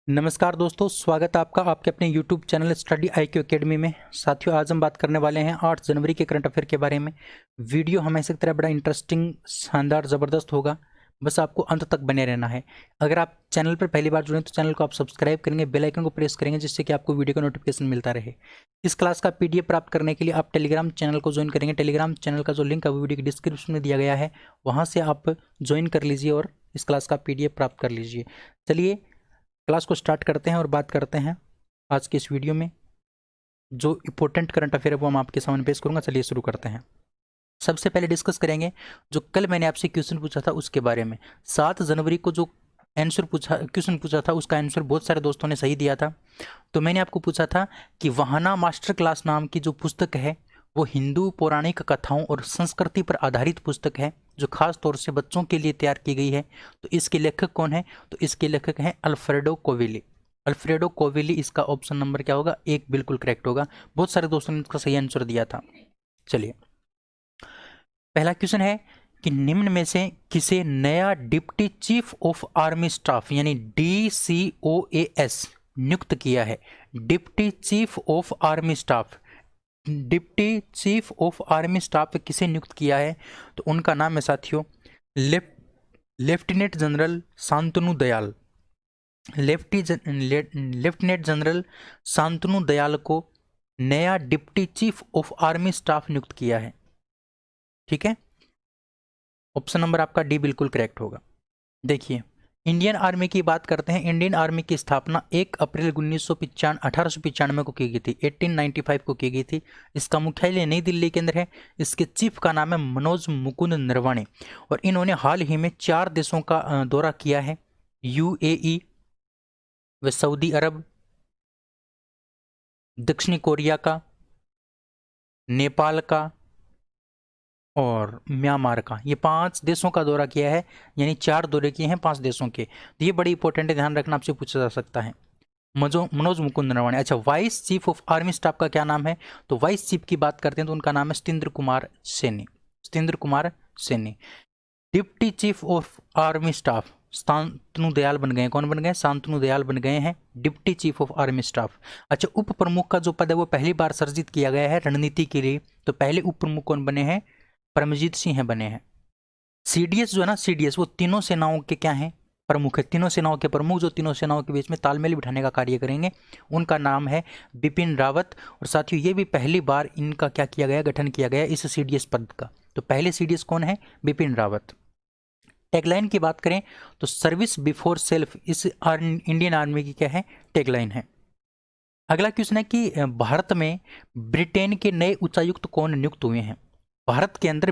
नमस्कार दोस्तों, स्वागत है आपका आपके अपने YouTube channel study IQ academy में। साथियों, आज हम बात करने वाले हैं 8 जनवरी के करंट अफेयर के बारे में। वीडियो हमेशा की तरह बड़ा इंटरेस्टिंग, शानदार, ज़बरदस्त होगा। बस आपको अंत तक बने रहना है। अगर आप चैनल पर पहली बार जुड़े तो चैनल को आप सब्सक्राइब करेंगे, बेल आइकन को प्रेस करेंगे, जिससे कि आपको वीडियो का नोटिफिकेशन मिलता रहे। इस क्लास का PDF प्राप्त करने के लिए आप टेलीग्राम चैनल को ज्वाइन करेंगे। टेलीग्राम चैनल का जो लिंक है वो वीडियो के डिस्क्रिप्शन में दिया गया है, वहाँ से आप ज्वाइन कर लीजिए और इस क्लास का PDF प्राप्त कर लीजिए। चलिए क्लास को स्टार्ट करते हैं और बात करते हैं आज के इस वीडियो में जो इंपॉर्टेंट करंट अफेयर है वो हम आपके सामने पेश करूंगा। चलिए शुरू करते हैं। सबसे पहले डिस्कस करेंगे जो कल मैंने आपसे क्वेश्चन पूछा था उसके बारे में। 7 जनवरी को जो क्वेश्चन पूछा था उसका आंसर बहुत सारे दोस्तों ने सही दिया था। तो मैंने आपको पूछा था कि वहाना मास्टर क्लास नाम की जो पुस्तक है वो हिंदू पौराणिक कथाओं और संस्कृति पर आधारित पुस्तक है जो खास तौर से बच्चों के लिए तैयार की गई है। तो इसके लेखक कौन है? तो इसके लेखक हैं अल्फ्रेडो कोविली। अल्फ्रेडो कोविली, इसका ऑप्शन नंबर क्या होगा? 1 बिल्कुल करेक्ट होगा। बहुत सारे दोस्तों ने इसका सही आंसर दिया था। चलिए, पहला क्वेश्चन है कि निम्न में से किसे नया deputy chief of army staff यानी DCOAS नियुक्त किया है? Deputy chief of army staff, deputy chief of army staff किसे नियुक्त किया है? तो उनका नाम है साथियों lieutenant general Shantanu Dayal. Lieutenant general Shantanu Dayal को नया deputy chief of army staff नियुक्त किया है। ठीक है, ऑप्शन नंबर आपका डी बिल्कुल करेक्ट होगा। देखिए, इंडियन आर्मी की बात करते हैं। इंडियन आर्मी की स्थापना 1 अप्रैल 1895 को की गई थी, 1895 को की गई थी। इसका मुख्यालय नई दिल्ली के अंदर है। इसके चीफ का नाम है मनोज मुकुंद नरवाणे और इन्होंने हाल ही में 4 देशों का दौरा किया है। UAE, व सऊदी अरब, दक्षिणी कोरिया का, नेपाल का और म्यांमार का। ये 5 देशों का दौरा किया है, यानी 4 दौरे किए हैं 5 देशों के। तो ये बड़ी इंपॉर्टेंट है, ध्यान रखना, आपसे पूछा जा सकता है। मनोज मुकुंद नरवाणे। अच्छा, vice chief of army staff का क्या नाम है? तो वाइस चीफ की बात करते हैं तो उनका नाम है Satyendra Kumar Saini. Satyendra Kumar Saini. Deputy chief of army staff Shantanu Dayal बन गए। कौन बन गए? शांतनु दयाल बन गए हैं deputy chief of army staff. अच्छा, उप प्रमुख का जो पद है वो पहली बार सर्जित किया गया है रणनीति के लिए। तो पहले उप प्रमुख कौन बने हैं? परमजीत सिंह बने हैं। CDS जो है ना, CDS वो तीनों सेनाओं के क्या हैं? प्रमुख है। तीनों सेनाओं के प्रमुख जो तीनों सेनाओं के बीच में तालमेल बिठाने का कार्य करेंगे, उनका नाम है बिपिन रावत। और साथियों, ये भी पहली बार इनका क्या किया गया? गठन किया गया इस CDS पद का। तो पहले CDS कौन है? बिपिन रावत। टैगलाइन की बात करें तो सर्विस बिफोर सेल्फ इस इंडियन आर्मी की क्या है? टैगलाइन है। अगला क्वेश्चन है कि भारत में ब्रिटेन के नए उच्चायुक्त कौन नियुक्त हुए हैं? भारत के अंदर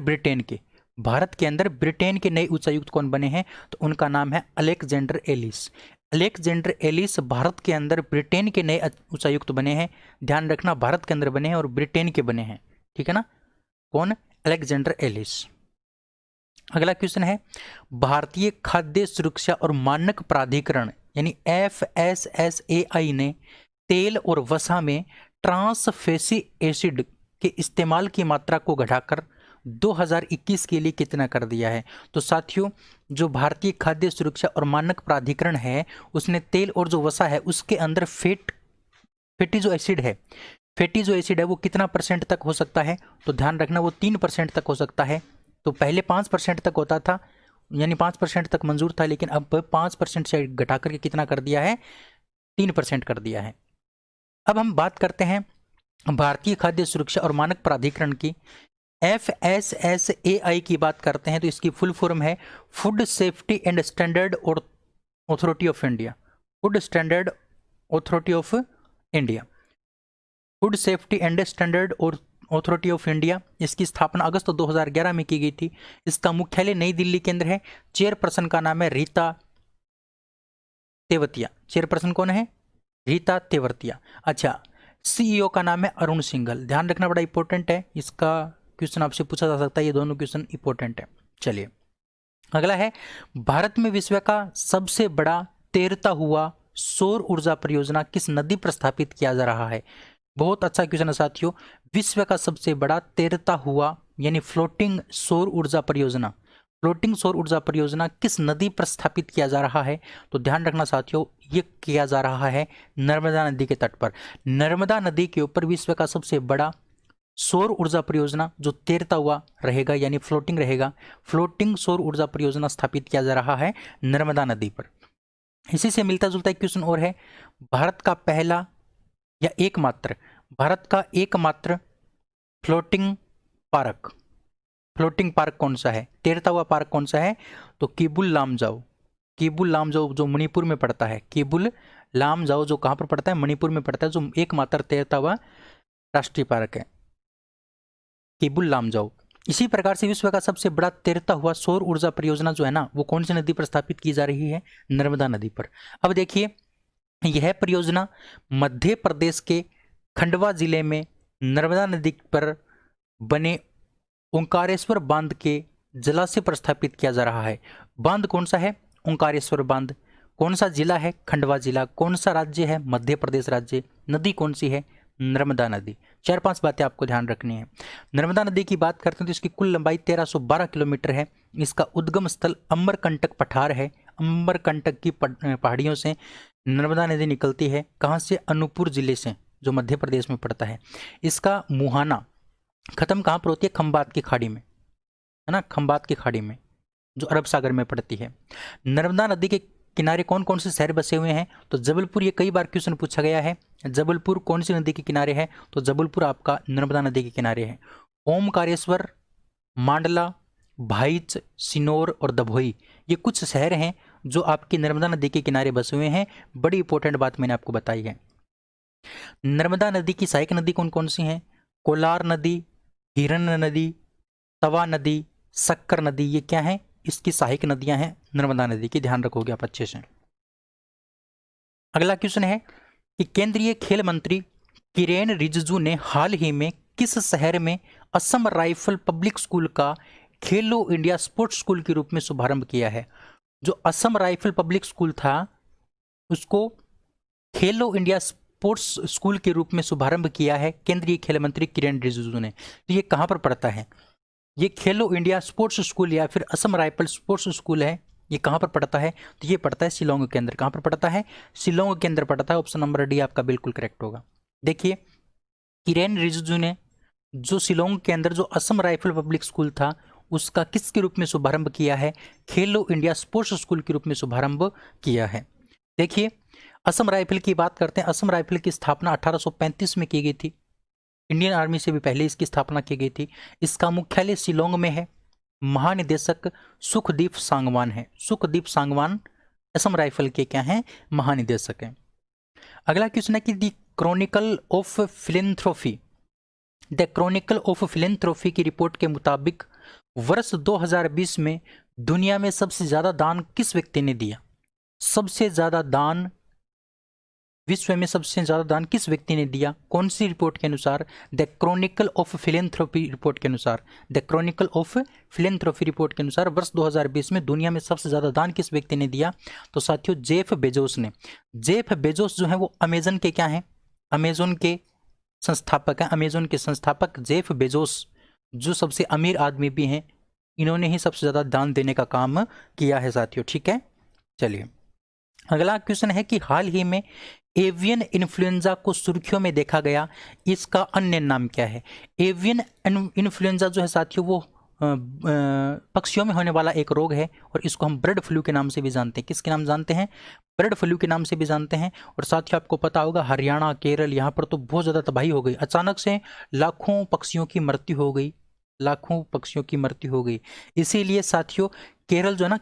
ब्रिटेन के नए उच्चायुक्त कौन बने हैं? तो उनका नाम है Alexander Ellis. Alexander Ellis Bharat के अंदर ब्रिटेन के नए उच्चायुक्त बने हैं। ध्यान रखना, भारत के अंदर बने हैं और ब्रिटेन के बने हैं। ठीक है ना? कौन? Alexander Alice. अगला क्वेश्चन है, भारतीय खाद्य सुरक्षा और मानक प्राधिकरण यानी FSSAI ने तेल और वसा में ट्रांस फैटी एसिड के इस्तेमाल की मात्रा को घटाकर 2021 के लिए कितना कर दिया है? तो साथियों, जो भारतीय खाद्य सुरक्षा और मानक प्राधिकरण है उसने तेल और जो वसा है उसके अंदर फैटी जो एसिड है वो कितना % तक हो सकता है? तो ध्यान रखना, वो 3% तक हो सकता है। तो पहले 5% तक होता था, यानी 5% तक मंजूर था, लेकिन अब 5% से घटा करके कितना कर दिया है? 3% कर दिया है। अब हम बात करते हैं भारतीय खाद्य सुरक्षा और मानक प्राधिकरण की। FSSAI की बात करते हैं तो इसकी फुल फॉर्म है food safety and standard authority of India. Food standard authority of India, food safety and standard और अथॉरिटी ऑफ इंडिया। इसकी स्थापना अगस्त 2011 में की गई थी। इसका मुख्यालय नई दिल्ली के अंदर है। चेयरपर्सन का नाम है रीता तेवतिया। चेयरपर्सन कौन है? रीता तेवतिया। अच्छा, CEO का नाम है अरुण सिंघल। ध्यान रखना, बड़ा इंपॉर्टेंट है, इसका क्वेश्चन आपसे पूछा जा सकता है। ये दोनों क्वेश्चन इंपॉर्टेंट है। चलिए, अगला है, भारत में विश्व का सबसे बड़ा तैरता हुआ सौर ऊर्जा परियोजना किस नदी पर स्थापित किया जा रहा है? बहुत अच्छा क्वेश्चन है साथियों। विश्व का सबसे बड़ा तैरता हुआ यानी फ्लोटिंग सौर ऊर्जा परियोजना फ्लोटिंग सौर ऊर्जा परियोजना किस नदी पर स्थापित किया जा रहा है? तो ध्यान रखना साथियों, ये किया जा रहा है नर्मदा नदी के तट पर। नर्मदा नदी के ऊपर विश्व का सबसे बड़ा सौर ऊर्जा परियोजना जो तैरता हुआ रहेगा यानी फ्लोटिंग रहेगा, फ्लोटिंग सौर ऊर्जा परियोजना स्थापित किया जा रहा है नर्मदा नदी पर। इसी से मिलता जुलता एक क्वेश्चन और है, भारत का पहला या एकमात्र, भारत का एकमात्र फ्लोटिंग पार्क, फ्लोटिंग पार्क कौन सा है, तैरता हुआ पार्क कौन सा है? तो केबुल लामजाओ, केबुल लामजाओ जो मणिपुर में पड़ता है, केबुल लामजाओ जो कहाँ पर पड़ता है? मणिपुर में पड़ता है, जो एकमात्र तैरता हुआ राष्ट्रीय पार्क है, केबुल लामजाओ। इसी प्रकार से विश्व का सबसे बड़ा तैरता हुआ सौर ऊर्जा परियोजना जो है ना, वो कौन सी नदी पर स्थापित की जा रही है? नर्मदा नदी पर। अब देखिए, यह परियोजना मध्य प्रदेश के खंडवा जिले में नर्मदा नदी पर बने ओंकारेश्वर बांध के जलाशय पर स्थापित किया जा रहा है। बांध कौन सा है? ओंकारेश्वर बांध। कौन सा जिला है? खंडवा जिला। कौन सा राज्य है? मध्य प्रदेश राज्य। नदी कौन सी है? नर्मदा नदी। 4-5 बातें आपको ध्यान रखनी है। नर्मदा नदी की बात करते हैं तो इसकी कुल लंबाई 1312 किलोमीटर है। इसका उद्गम स्थल अमरकंटक पठार है। अमरकंटक की पहाड़ियों से नर्मदा नदी निकलती है। कहाँ से? अनूपपुर जिले से, जो मध्य प्रदेश में पड़ता है। इसका मुहाना खत्म कहाँ पर होती है? खंबात की खाड़ी में, है ना, खंबात की खाड़ी में, जो अरब सागर में पड़ती है। नर्मदा नदी के किनारे कौन कौन से शहर बसे हुए हैं? तो जबलपुर, ये कई बार क्वेश्चन पूछा गया है। जबलपुर कौन सी नदी के किनारे है? तो जबलपुर आपका नर्मदा नदी के किनारे है। ओमकारेश्वर, मांडला, भाईच, सिनोर और दभोई, ये कुछ शहर हैं जो आपकी नर्मदा नदी के किनारे बसे हुए हैं। बड़ी इंपॉर्टेंट बात मैंने आपको बताई है। नर्मदा नदी की सहायक नदी कौन कौन सी हैं? कोलार नदी, हिरन नदी, तवा नदी, शक्कर नदी, ये क्या है? इसकी सहायक नदियां हैं नर्मदा नदी की। ध्यान रखोगे आप अच्छे से। अगला क्वेश्चन है कि केंद्रीय खेल मंत्री किरेन रिजिजू ने हाल ही में किस शहर में असम राइफल पब्लिक स्कूल का खेलो इंडिया स्पोर्ट्स स्कूल के रूप में शुभारंभ किया है? जो असम राइफल पब्लिक स्कूल था उसको खेलो इंडिया स्पोर्ट्स स्कूल के रूप में शुभारंभ किया है केंद्रीय खेल मंत्री किरेन रिजिजू ने। तो ये कहाँ पर पड़ता है? ये खेलो इंडिया स्पोर्ट्स स्कूल या फिर असम राइफल स्पोर्ट्स स्कूल है, ये कहाँ पर पड़ता है? तो ये पड़ता है शिलोंग के अंदर। कहाँ पर पड़ता है? शिलोंग के अंदर पड़ता है। ऑप्शन नंबर डी आपका बिल्कुल करेक्ट होगा। देखिए, किरेन रिजिजू ने जो शिलोंग के अंदर जो असम राइफल पब्लिक स्कूल था उसका किसके रूप में शुभारंभ किया है? खेलो इंडिया स्पोर्ट्स स्कूल के रूप में शुभारंभ किया है। देखिए, असम राइफल की बात करते हैं। असम राइफल की स्थापना 1835 में की गई थी। इंडियन आर्मी से भी पहले इसकी स्थापना की गई थी। इसका मुख्यालय शिलोंग में है। महानिदेशक सुखदीप सांगवान है। सुखदीप सांगवान असम राइफल के क्या हैं? महानिदेशक हैं। अगला क्वेश्चन है कि the Chronicle of Philanthropy, the Chronicle of Philanthropy की रिपोर्ट के मुताबिक वर्ष 2020 में दुनिया में सबसे ज्यादा दान किस व्यक्ति ने दिया? सबसे ज्यादा दान विश्व में सबसे ज्यादा दान किस व्यक्ति ने दिया? कौन सी रिपोर्ट के अनुसार? The Chronicle of philanthropy report के अनुसार। The Chronicle of philanthropy report के अनुसार वर्ष 2020 में दुनिया में सबसे ज्यादा दान किस व्यक्ति ने दिया? तो साथियों जेफ बेजोस ने। जेफ बेजोस जो है वो अमेजन के क्या हैं? अमेजोन के संस्थापक हैं। अमेजोन के संस्थापक जेफ बेजोस जो सबसे अमीर आदमी भी हैं, इन्होंने ही सबसे ज्यादा दान देने का काम किया है साथियों। ठीक है, चलिए अगला क्वेश्चन है कि हाल ही में एवियन इन्फ्लुएंजा को सुर्खियों में देखा गया, इसका अन्य नाम क्या है? एवियन इन्फ्लुएंजा जो है साथियों वो पक्षियों में होने वाला एक रोग है और इसको हम बर्ड फ्लू के नाम से भी जानते हैं। किसके नाम जानते हैं? बर्ड फ्लू के नाम से भी जानते हैं। और साथियों आपको पता होगा हरियाणा, केरल, यहाँ पर तो बहुत ज़्यादा तबाही हो गई। अचानक से लाखों पक्षियों की मृत्यु हो गई, लाखों पक्षियों की मृत्यु हो गई। इसीलिए साथियों केरल जो है ना,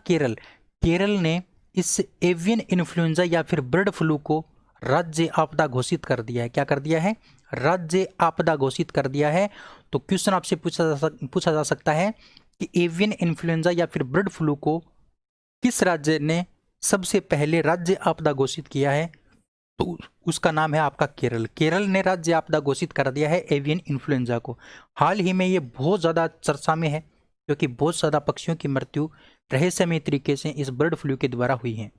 केरल ने इस एवियन इन्फ्लुएंजा या फिर बर्ड फ्लू को राज्य आपदा घोषित कर दिया है। क्या कर दिया है? राज्य आपदा घोषित कर दिया है। तो क्वेश्चन आपसे पूछा जा सकता है कि एवियन इन्फ्लुएंजा या फिर बर्ड फ्लू को किस राज्य ने सबसे पहले राज्य आपदा घोषित किया है? तो उसका नाम है आपका केरल। केरल ने राज्य आपदा घोषित कर दिया है एवियन इन्फ्लुएंजा को। हाल ही में ये बहुत ज़्यादा चर्चा में है क्योंकि बहुत ज़्यादा पक्षियों की मृत्यु रहस्यमय तरीके से इस बर्ड फ्लू के द्वारा हुई है।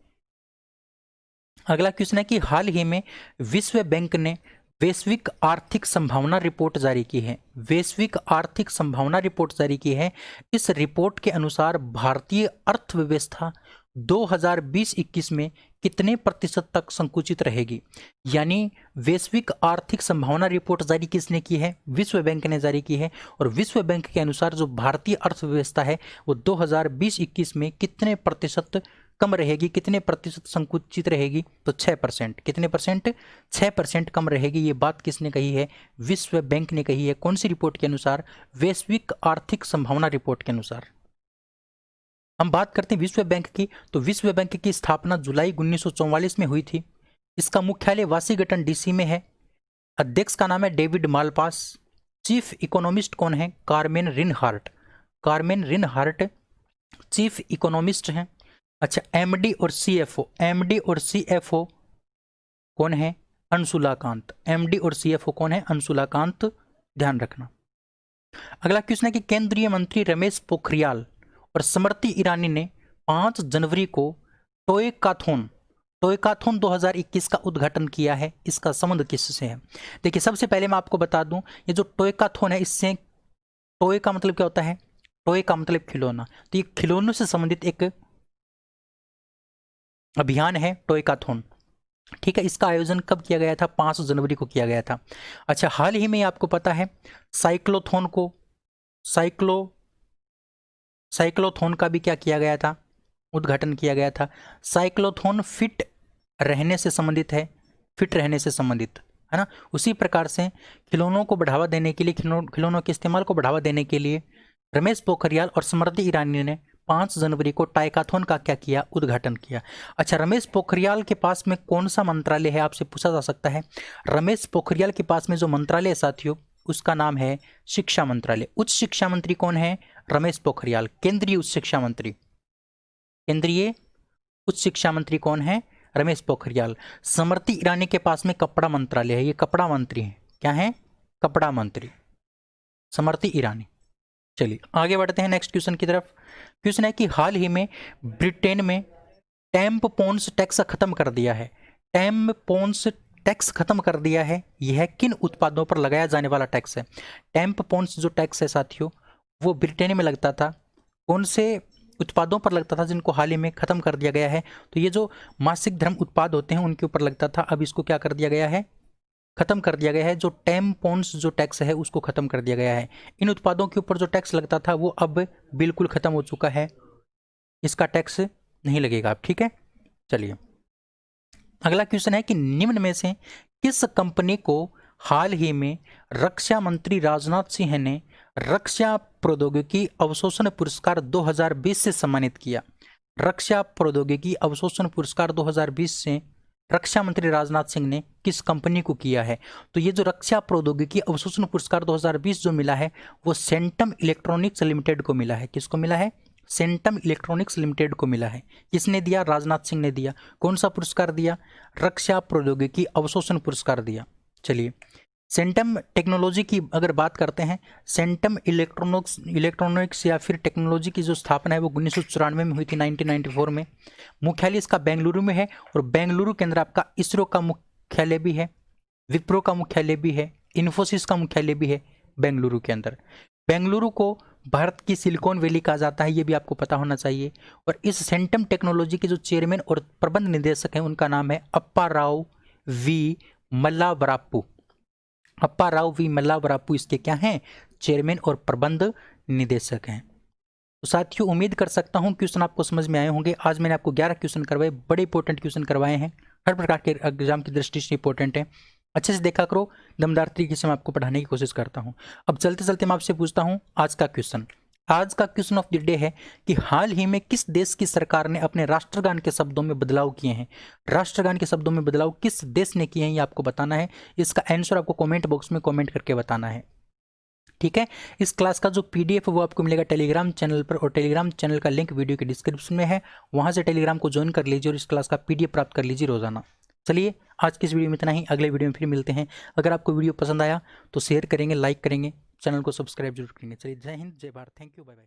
अगला क्वेश्चन है कि हाल ही में विश्व बैंक ने वैश्विक आर्थिक संभावना रिपोर्ट जारी की है। वैश्विक आर्थिक संभावना रिपोर्ट जारी की है। इस रिपोर्ट के अनुसार भारतीय अर्थव्यवस्था 2020-21 में कितने प्रतिशत तक संकुचित रहेगी। यानी वैश्विक आर्थिक संभावना रिपोर्ट जारी किसने की है? विश्व बैंक ने जारी की है। और विश्व बैंक के अनुसार जो भारतीय अर्थव्यवस्था है वो 2020-21 में कितने प्रतिशत कम रहेगी, कितने प्रतिशत संकुचित रहेगी? तो 6%। कितने परसेंट? 6% कम रहेगी। ये बात किसने कही है? विश्व बैंक ने कही है। कौन सी रिपोर्ट के अनुसार? वैश्विक आर्थिक संभावना रिपोर्ट के अनुसार। हम बात करते हैं विश्व बैंक की, तो विश्व बैंक की स्थापना जुलाई 1944 में हुई थी। इसका मुख्यालय वाशिंगटन डीसी में है। अध्यक्ष का नाम है डेविड मालपास। चीफ इकोनॉमिस्ट कौन है? कार्मेन रिनहार्ट। कार्मेन रिनहार्ट चीफ इकोनॉमिस्ट हैं। अच्छा, एमडी और सीएफओ, एमडी और सीएफओ कौन है? अंशुलाकांत। एमडी और सीएफओ कौन है? अंशुलाकांत, ध्यान रखना। अगला क्वेश्चन है कि केंद्रीय मंत्री रमेश पोखरियाल और स्मृति ईरानी ने 5 जनवरी को टोयकाथॉन 2021 का उद्घाटन किया है। इसका संबंध किससे है? देखिए, सबसे पहले मैं आपको बता दूं, ये जो टोयकाथॉन है, इससे टॉय का मतलब क्या होता है? टॉय का मतलब खिलौना। तो ये खिलौनों से संबंधित एक अभियान है टोयकाथॉन। ठीक है, इसका आयोजन कब किया गया था? 5 जनवरी को किया गया था। अच्छा, हाल ही में आपको पता है साइक्लोथॉन को साइक्लोथॉन का भी क्या किया गया था? उद्घाटन किया गया था। साइक्लोथॉन फिट रहने से संबंधित है, फिट रहने से संबंधित है ना। उसी प्रकार से खिलौनों को बढ़ावा देने के लिए, खिलौनों के इस्तेमाल को बढ़ावा देने के लिए रमेश पोखरियाल और स्मृति ईरानी ने 5 जनवरी को टोयकाथॉन का क्या किया? उद्घाटन किया। अच्छा, रमेश पोखरियाल के पास में कौन सा मंत्रालय है? आपसे पूछा जा सकता है। रमेश पोखरियाल के पास में जो मंत्रालय है साथियों, उसका नाम है शिक्षा मंत्रालय। उच्च शिक्षा मंत्री कौन है? रमेश पोखरियाल। केंद्रीय उच्च शिक्षा मंत्री, केंद्रीय उच्च शिक्षा मंत्री कौन है? रमेश पोखरियाल। स्मृति ईरानी के पास में कपड़ा मंत्रालय है, ये कपड़ा मंत्री है। क्या है? कपड़ा मंत्री, स्मृति ईरानी। चलिए आगे बढ़ते हैं नेक्स्ट क्वेश्चन की तरफ। क्वेश्चन है कि हाल ही में ब्रिटेन में टैम्पॉन्स टैक्स खत्म कर दिया है। टैम्पॉन्स टैक्स खत्म कर दिया है। यह किन उत्पादों पर लगाया जाने वाला टैक्स है? टैम्पॉन्स जो टैक्स है साथियों, वो ब्रिटेन में लगता था। कौन से उत्पादों पर लगता था जिनको हाल ही में खत्म कर दिया गया है? तो ये जो मासिक धर्म उत्पाद होते हैं उनके ऊपर लगता था, अब इसको क्या कर दिया गया है? खत्म कर दिया गया है। जो टैम्पॉन्स जो टैक्स है उसको खत्म कर दिया गया है। इन उत्पादों के ऊपर जो टैक्स लगता था वो अब बिल्कुल खत्म हो चुका है, इसका टैक्स नहीं लगेगा अब। ठीक है, चलिए अगला क्वेश्चन है कि निम्न में से किस कंपनी को हाल ही में रक्षा मंत्री राजनाथ सिंह ने रक्षा प्रौद्योगिकी अवशोषण पुरस्कार 2020 से सम्मानित किया? रक्षा प्रौद्योगिकी अवशोषण पुरस्कार 2020 से रक्षा मंत्री राजनाथ सिंह ने किस कंपनी को किया है? तो ये जो रक्षा प्रौद्योगिकी अवशोषण पुरस्कार 2020 जो मिला है वो सेंटम इलेक्ट्रॉनिक्स लिमिटेड को मिला है। किसको मिला है? सेंटम इलेक्ट्रॉनिक्स लिमिटेड को मिला है। किसने दिया? राजनाथ सिंह ने दिया। कौन सा पुरस्कार दिया? रक्षा प्रौद्योगिकी अवशोषण पुरस्कार दिया। चलिए सेंटम टेक्नोलॉजी की अगर बात करते हैं, सेंटम इलेक्ट्रॉनिक्स या फिर टेक्नोलॉजी की जो स्थापना है वो 1994 में हुई थी, 1994 में। मुख्यालय इसका बेंगलुरु में है और बेंगलुरु के अंदर आपका इसरो का मुख्यालय भी है, विप्रो का मुख्यालय भी है, इन्फोसिस का मुख्यालय भी है बेंगलुरु के अंदर। बेंगलुरु को भारत की सिलिकॉन वैली कहा जाता है, ये भी आपको पता होना चाहिए। और इस सेंटम टेक्नोलॉजी के जो चेयरमैन और प्रबंध निदेशक हैं उनका नाम है अप्पा राव वी मल्लावराप्पू। अप्पा राव वी मल्लावराप्पू इसके क्या हैं? चेयरमैन और प्रबंध निदेशक हैं। तो साथियों उम्मीद कर सकता हूं क्वेश्चन आपको समझ में आए होंगे। आज मैंने आपको 11 क्वेश्चन करवाए, बड़े इंपॉर्टेंट क्वेश्चन करवाए हैं, हर प्रकार के एग्जाम की दृष्टि से इंपॉर्टेंट है। अच्छे से देखा करो, दमदार तरीके से मैं आपको पढ़ाने की कोशिश करता हूं। अब चलते चलते मैं आपसे पूछता हूं आज का क्वेश्चन। आज का क्वेश्चन ऑफ द डे है कि हाल ही में किस देश की सरकार ने अपने राष्ट्रगान के शब्दों में बदलाव किए हैं? राष्ट्रगान के शब्दों में बदलाव किस देश ने किए हैं ये आपको बताना है। इसका आंसर आपको कमेंट बॉक्स में कमेंट करके बताना है। ठीक है, इस क्लास का जो पीडीएफ है वो आपको मिलेगा टेलीग्राम चैनल पर, और टेलीग्राम चैनल का लिंक वीडियो के डिस्क्रिप्शन में है, वहां से टेलीग्राम को ज्वाइन कर लीजिए और इस क्लास का पीडीएफ प्राप्त कर लीजिए रोजाना। चलिए आज की इस वीडियो में इतना ही, अगले वीडियो में फिर मिलते हैं। अगर आपको वीडियो पसंद आया तो शेयर करेंगे, लाइक करेंगे, चैनल को सब्सक्राइब जरूर करेंगे। चलिए जय हिंद, जय Bharat, thank you, bye bye.